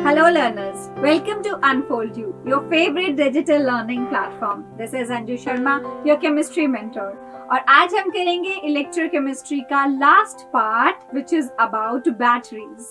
Hello learners, welcome to Unfold You, your favorite digital learning platform. This is Anju Sharma, your chemistry mentor. और आज हम करेंगे electrochemistry का last part which is about batteries.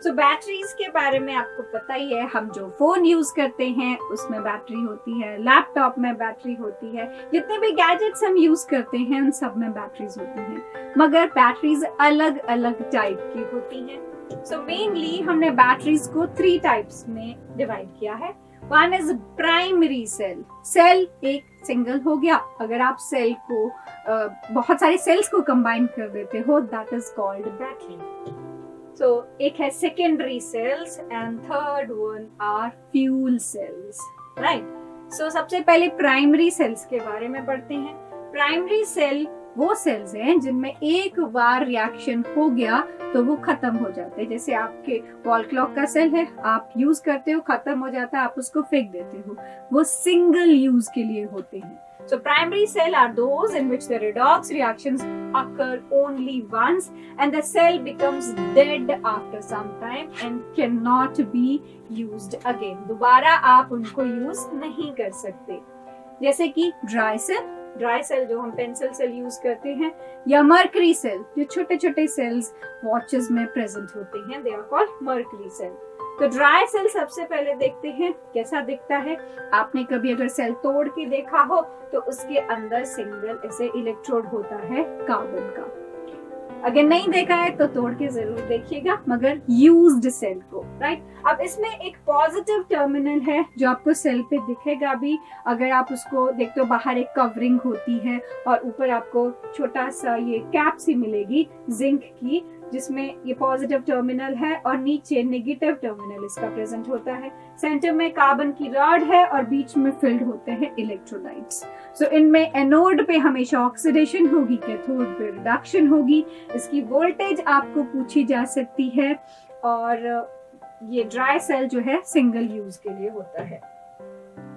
So batteries के बारे में आपको पता ही है, हम जो फोन यूज करते हैं उसमें बैटरी होती है, लैपटॉप में बैटरी होती है, जितने भी गैजेट्स हम यूज करते हैं उन सब में बैटरीज होती हैं. मगर बैटरीज अलग अलग टाइप की होती हैं. सो मेनली हमने बैटरीज को 3 टाइप्स में डिवाइड किया है. One is primary cell. Cell एक सिंगल हो गया. अगर आप सेल को बहुत सारे सेल्स को कंबाइन कर देते हो, that is called battery. So एक है secondary cells and third one are fuel cells. Right. So सबसे पहले प्राइमरी सेल्स के बारे में पढ़ते हैं. प्राइमरी सेल वो सेल्स हैं जिनमें एक बार रिएक्शन हो गया तो वो खत्म हो जाते हैं. जैसे आपके वॉल क्लॉक का सेल है, आप यूज करते हो, खत्म हो जाता है, आप उसको फेंक देते हो. वो सिंगल यूज के लिए होते हैं. So primary cell are those in which the redox reactions occur only once and the cell becomes dead after some time and cannot be used again. दोबारा आप उनको यूज नहीं कर सकते. जैसे कि ड्राई सेल जो हम पेंसिल सेल यूज करते हैं, या मर्करी सेल जो छोटे छोटे सेल्स वॉचेस में प्रेजेंट होते हैं, they are called mercury cell. तो ड्राई सेल सबसे पहले देखते हैं कैसा दिखता है. आपने कभी अगर सेल तोड़ के देखा हो तो उसके अंदर सिंगल ऐसे इलेक्ट्रोड होता है कार्बन का. अगर नहीं देखा है तो तोड़ के जरूर देखिएगा, मगर यूज्ड सेल को. राइट. अब इसमें एक पॉजिटिव टर्मिनल है जो आपको सेल पे दिखेगा भी. अगर आप उसको देखते हो, बाहर एक कवरिंग होती है और ऊपर आपको छोटा सा ये कैप सी मिलेगी जिंक की, जिसमें ये पॉजिटिव टर्मिनल है और नीचे नेगेटिव टर्मिनल इसका प्रेजेंट होता है. सेंटर में कार्बन की रॉड है और बीच में फिल्ड होते हैं इलेक्ट्रोलाइट्स. सो इनमें एनोड पे हमेशा ऑक्सीडेशन होगी, कैथोड पे रिडक्शन होगी. इसकी वोल्टेज आपको पूछी जा सकती है. और ये ड्राई सेल जो है सिंगल यूज के लिए होता है.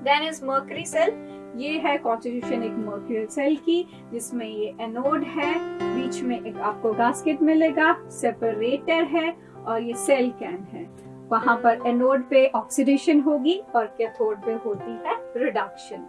Then is mercury cell. ये है कॉन्स्टिट्यूशन एक मर्क्यूरी सेल की, जिसमें ये एनोड है, बीच में एक आपको गास्केट मिलेगा, सेपरेटर है और ये सेल कैन है. वहां पर एनोड पे ऑक्सीडेशन होगी और कैथोड पे होती है रिडक्शन.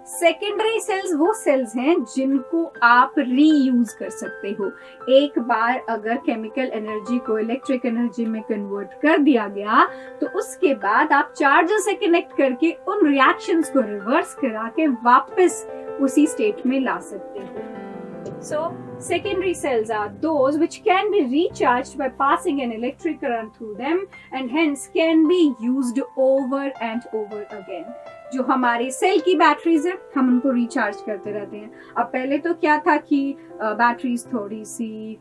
सेकेंडरी सेल्स वो सेल्स हैं जिनको आप रीयूज कर सकते हो. एक बार अगर केमिकल एनर्जी को इलेक्ट्रिक एनर्जी में कन्वर्ट कर दिया गया तो उसके बाद आप चार्जर से कनेक्ट करके उन रिएक्शंस को रिवर्स करा के वापस उसी स्टेट में ला सकते हो. So, secondary cells are those which can be recharged by passing an electric current through them and hence can be used over and over again. जो हमारी सेल की बैटरीज है, हम उनको रिचार्ज करते रहते हैं. अब पहले तो क्या था कि बैटरीज थोड़ी सी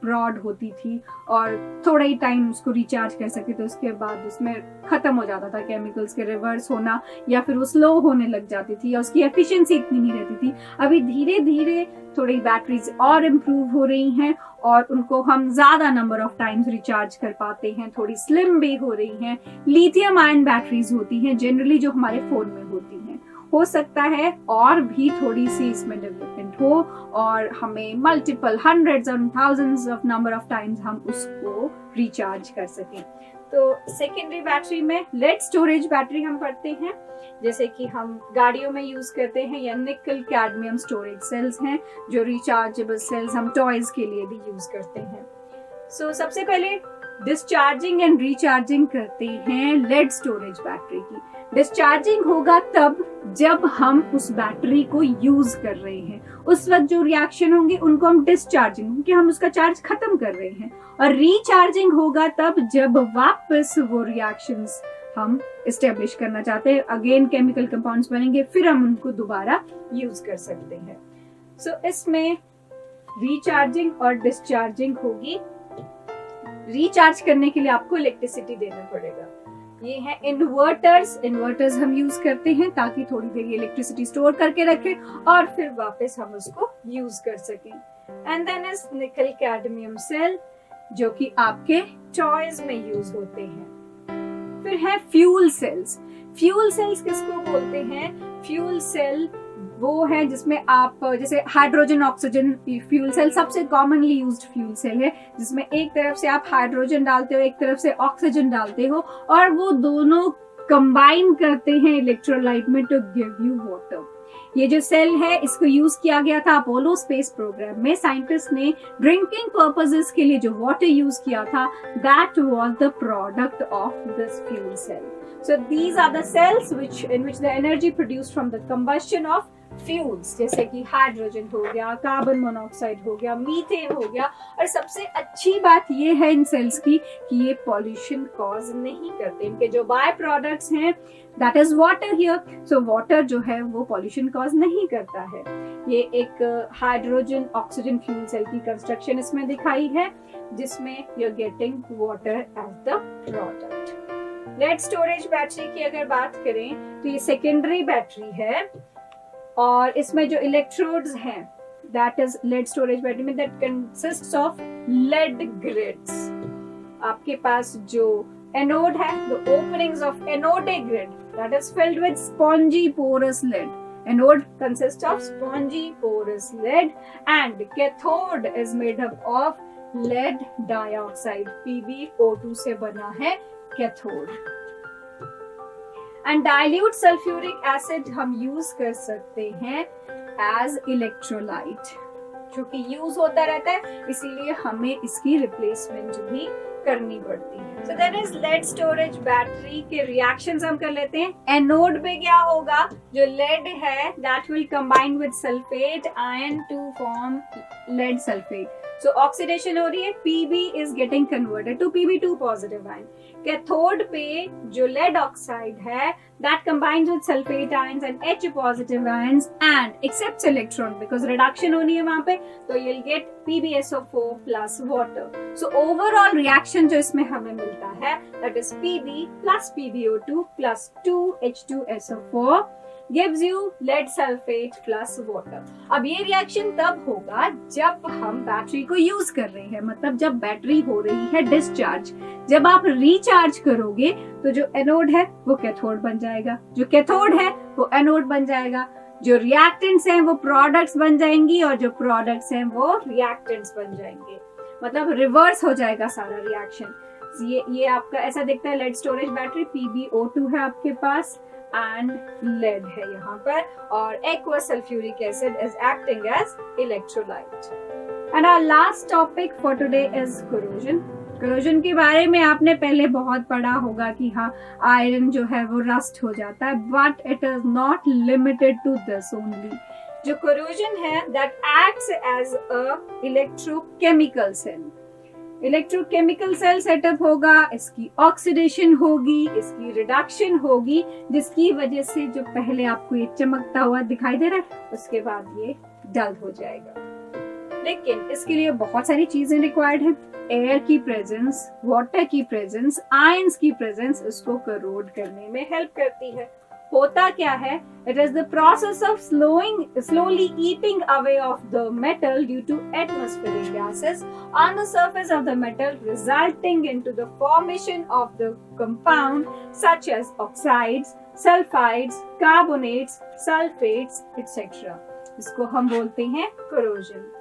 ब्रॉड होती थी और थोड़ा ही टाइम उसको रिचार्ज कर सकते थे, उसके बाद उसमें खत्म हो जाता था केमिकल्स के रिवर्स होना, या फिर वो स्लो होने लग जाती थी, या उसकी एफिशिएंसी इतनी नहीं रहती थी. अभी धीरे धीरे थोड़ी बैटरीज और इम्प्रूव हो रही हैं और उनको हम ज्यादा नंबर ऑफ टाइम्स रिचार्ज कर पाते हैं. थोड़ी स्लिम भी हो रही हैं. लिथियम आयन बैटरीज होती हैं जनरली जो हमारे फोन में होती हैं. हो सकता है और भी थोड़ी सी इसमें डेवलपमेंट हो और हमें multiple hundreds and thousands of number of times हम उसको रिचार्ज कर सकें. तो सेकेंडरी बैटरी में लेड स्टोरेज बैटरी हम पढ़ते हैं, जैसे कि हम गाड़ियों में यूज करते हैं, या निकल कैडमियम स्टोरेज सेल्स हैं जो रिचार्जेबल सेल्स हम टॉयज के लिए भी यूज करते हैं. सो सबसे पहले डिस्चार्जिंग एंड रिचार्जिंग करते हैं लेड स्टोरेज बैटरी की. डिस्चार्जिंग होगा तब जब हम उस बैटरी को यूज कर रहे हैं. उस वक्त जो रिएक्शन होंगे उनको हम डिस्चार्जिंग, क्योंकि हम उसका चार्ज खत्म कर रहे हैं. और रिचार्जिंग होगा तब जब वापस वो रिएक्शंस हम एस्टेब्लिश करना चाहते हैं, अगेन केमिकल कंपाउंड्स बनेंगे, फिर हम उनको दोबारा यूज कर सकते हैं. सो इसमें रिचार्जिंग और डिस्चार्जिंग होगी. रिचार्ज करने के लिए आपको इलेक्ट्रिसिटी देना पड़ेगा. ये है इन्वर्टर्स हम यूज करते हैं ताकि थोड़ी देर इलेक्ट्रिसिटी स्टोर करके रखें और फिर वापस हम उसको यूज कर सकें. And then is nickel cadmium cell जो कि आपके टॉयज में यूज होते हैं. फिर है फ्यूल सेल्स. फ्यूल सेल्स किसको बोलते हैं? फ्यूल सेल वो है जिसमें आप जैसे हाइड्रोजन ऑक्सीजन फ्यूल सेल सबसे कॉमनली यूज्ड फ्यूल सेल है, जिसमें एक तरफ से आप हाइड्रोजन डालते हो, एक तरफ से ऑक्सीजन डालते हो, और वो दोनों कंबाइन करते हैं इलेक्ट्रोलाइट में टू गिव यू वाटर। ये जो सेल है इसको यूज किया गया था अपोलो स्पेस प्रोग्राम में। साइंटिस्ट ने ड्रिंकिंग पर्पसेस के लिए जो वाटर यूज किया था, that was the product of this fuel cell. So these are the cells in which the energy produced from the combustion of fuels, जैसे कि hydrogen हो गया, कार्बन मोनोऑक्साइड हो गया, मीथेन हो गया। और सबसे अच्छी बात ये है इन सेल्स की कि ये पॉल्यूशन कॉज नहीं करते। इनके जो बाय प्रोडक्ट्स हैं that is water here, so water जो है वो पॉल्यूशन कॉज नहीं करता है। ये एक हाइड्रोजन ऑक्सीजन फ्यूल सेल की कंस्ट्रक्शन इसमें दिखाई है, जिसमें you are getting water as the product. Lead storage battery की अगर बात करें तो ये सेकेंडरी बैटरी है, और इसमें जो इलेक्ट्रोड्स हैं that is lead storage battery में, that consists of lead grids. आपके पास जो एनोड है, the openings of anode grid that is filled with spongy porous lead. Anode consist of spongy porous lead and cathode is made up of lead dioxide, PbO2 से बना है cathode. And dilute sulphuric acid हम use कर सकते हैं as electrolyte, जो कि use होता रहता है, इसीलिए हमें इसकी रिप्लेसमेंट भी करनी पड़ती है। So there is lead storage battery के रिएक्शंस हम कर लेते हैं। एनोड पे क्या होगा, जो लेड है that will combine with sulphate ion to form lead sulphate. So oxidation हो रही है, Pb is getting converted to Pb2 positive ion. Cathode पे जो लेड ऑक्साइड है that combines with sulfate ions and H positive ions and accepts electron because reduction होनी है वहां पे, तो you'll get PbSO4 plus water. So overall reaction जो इसमें हमें मिलता है that is Pb plus PbO2 plus 2H2SO4 gives you lead sulfate plus water. अब ये रिएक्शन तब होगा जब हम बैटरी को यूज कर रहे हैं, मतलब जब बैटरी हो रही है डिस्चार्ज। जब आप रिचार्ज करोगे तो जो एनोड है वो कैथोड बन जाएगा, जो कैथोड है वो एनोड बन जाएगा, जो रिएक्टेंट्स हैं वो प्रोडक्ट्स बन जाएंगी, और जो प्रोडक्ट्स हैं वो रिएक्टेंट्स बन जाएंगे। मतलब रिवर्स हो जाएगा सारा रिएक्शन। ये आपका ऐसा दिखता है लेड स्टोरेज बैटरी, PbO2 है आपके पास and lead है यहाँ पर, और aqueous sulfuric acid is acting as electrolyte. And our last topic for today is corrosion. corrosion के बारे में आपने पहले बहुत पढ़ा होगा कि हाँ आयरन जो है वो रस्ट हो जाता है, but it is not limited to this only. जो corrosion है that acts as a electrochemical cell. Electrochemical cell setup होगा, इसकी ऑक्सीडेशन होगी, इसकी रिडक्शन होगी, जिसकी वजह से जो पहले आपको ये चमकता हुआ दिखाई दे रहा है उसके बाद ये डल हो जाएगा। लेकिन इसके लिए बहुत सारी चीजें रिक्वायर्ड है। एयर की प्रेजेंस, वाटर की प्रेजेंस, आयंस की प्रेजेंस इसको करोड करने में हेल्प करती है। होता क्या है, it is the process of slowly eating away of the metal due to atmospheric gases on the surface of the metal, resulting into the formation of the compound such as oxides, sulfides, carbonates, sulfates, etc. इसको हम बोलते हैं corrosion.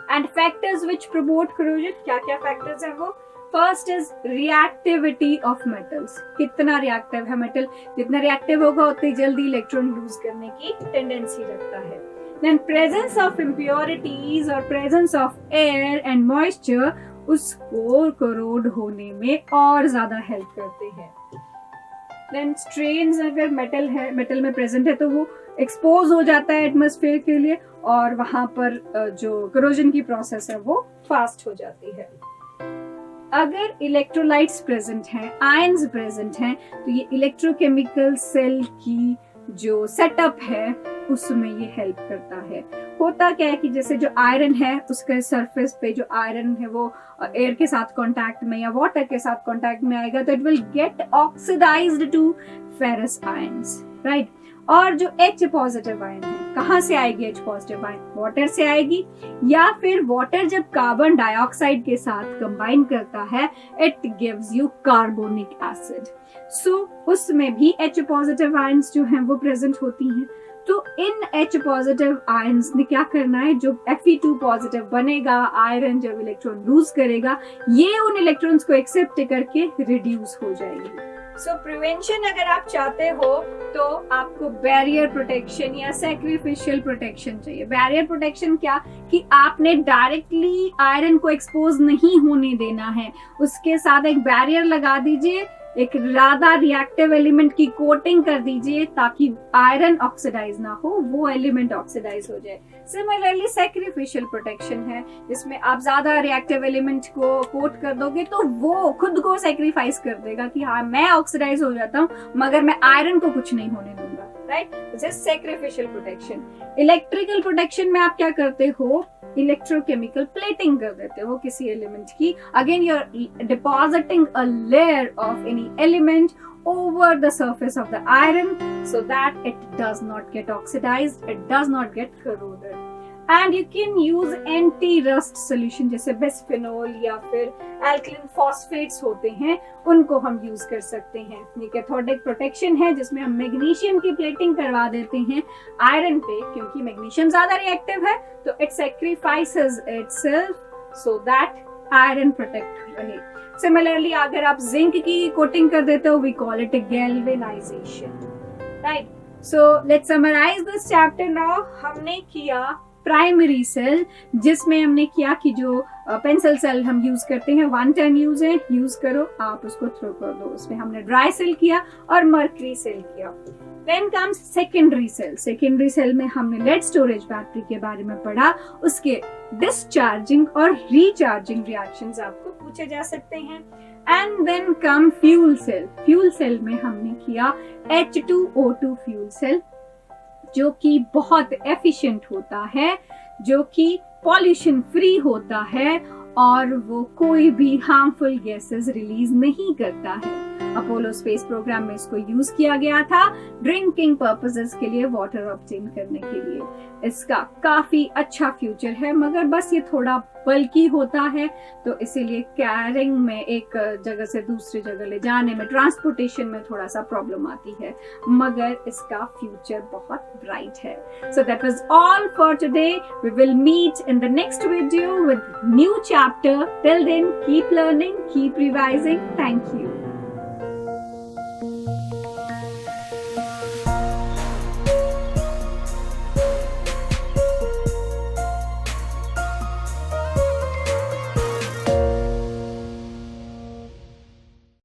And factors which promote corrosion, क्या क्या factors हैं वो? First is reactivity of metals. कितना reactive है मेटल, जितना रिएक्टिव होगा उतनी जल्दी इलेक्ट्रॉन लूज करने की टेंडेंसी रखता है। देन प्रेजेंस ऑफ इम्प्योरिटीज और presence of air and moisture उसको करोड होने में और ज्यादा हेल्प करते हैं। देन स्ट्रेन्स, अगर मेटल में प्रेजेंट है तो वो एक्सपोज हो जाता है एटमॉस्फेयर के लिए, और वहां पर जो करोजन की प्रोसेस है वो फास्ट हो जाती है। अगर इलेक्ट्रोलाइट्स प्रेजेंट हैं, आयंस प्रेजेंट हैं, तो ये इलेक्ट्रोकेमिकल सेल की जो सेटअप है उसमें ये हेल्प करता है। होता क्या है कि जैसे जो आयरन है उसके सरफेस पे जो आयरन है वो एयर के साथ कांटेक्ट में या वाटर के साथ कांटेक्ट में आएगा तो it will get oxidised to ferrous ions, right. और जो H पॉजिटिव आयन है, कहाँ से आएगी H पॉजिटिव आयन? वाटर से आएगी, या फिर वाटर जब कार्बन डाइऑक्साइड के साथ कंबाइन करता है it gives you carbonic acid. So उसमें भी H पॉजिटिव आयंस जो हैं वो प्रेजेंट होती हैं। तो इन H पॉजिटिव आयंस ने क्या करना है, जो Fe2 पॉजिटिव बनेगा, आयरन जब इलेक्ट्रॉन लूज करेगा, ये उन इलेक्ट्रॉन्स को एक्सेप्ट करके रिड्यूस हो जाएगी। सो प्रिवेंशन अगर आप चाहते हो तो आपको बैरियर प्रोटेक्शन या सैक्रिफिशियल प्रोटेक्शन चाहिए। बैरियर प्रोटेक्शन क्या, कि आपने डायरेक्टली आयरन को एक्सपोज नहीं होने देना है, उसके साथ एक बैरियर लगा दीजिए, एक ज्यादा रिएक्टिव एलिमेंट की कोटिंग कर दीजिए ताकि आयरन ऑक्सीडाइज ना हो, वो एलिमेंट ऑक्सीडाइज हो जाए। सिमिलरली सैक्रिफिशियल प्रोटेक्शन है, जिसमें आप ज्यादा रिएक्टिव एलिमेंट को कोट कर दोगे तो वो खुद को सैक्रिफाइस कर देगा कि हाँ मैं ऑक्सीडाइज हो जाता हूँ मगर मैं आयरन को कुछ नहीं होने दूंगा, right. This is sacrificial protection. Electrical protection में आप क्या करते हो, इलेक्ट्रोकेमिकल प्लेटिंग कर देते हो किसी एलिमेंट की। Again you are depositing a layer of any element over the surface of the iron so that it does not get oxidized, it does not get corroded. And you can use anti-rust solution जैसे bisphenol या फिर alkaline phosphates होते हैं, उनको हम use कर सकते हैं। ये कैथोडिक प्रोटेक्शन है जिसमें हम मैग्नीशियम की प्लेटिंग करवा देते हैं आयरन पे, क्योंकि मैग्नीशियम ज्यादा रिएक्टिव है तो it sacrifices itself so that iron protect रहे। सिमिलरली अगर आप जिंक की कोटिंग कर देते हो, we call it galvanisation, right. So let's summarise this chapter now. हमने किया प्राइमरी सेल, जिसमें हमने किया कि जो पेंसिल सेल हम यूज करते हैं, वन टाइम यूज है, यूज करो, आप उसको थ्रो कर दो। उसमें हमने ड्राई सेल किया और मर्करी सेल किया। Then comes secondary cell. Secondary cell में हमने lead storage battery के बारे में पढ़ा, उसके discharging और recharging reactions आपको पूछे जा सकते हैं। And then come fuel cell. Fuel cell में हमने किया H2O2 fuel cell, जो कि बहुत efficient होता है, जो कि pollution free होता है और वो कोई भी harmful gases रिलीज नहीं करता है। अपोलो स्पेस प्रोग्राम में इसको यूज किया गया था ड्रिंकिंग पर्पसेस के लिए, वाटर ऑब्टेन करने के लिए। इसका काफी अच्छा फ्यूचर है, मगर बस ये थोड़ा बल्कि होता है तो इसीलिए कैरिंग में, एक जगह से दूसरी जगह ले जाने में, ट्रांसपोर्टेशन में थोड़ा सा प्रॉब्लम आती है, मगर इसका फ्यूचर बहुत ब्राइट है। So that was all for today. We will meet in the next video with new chapter. Till then keep learning, keep revising. Thank you.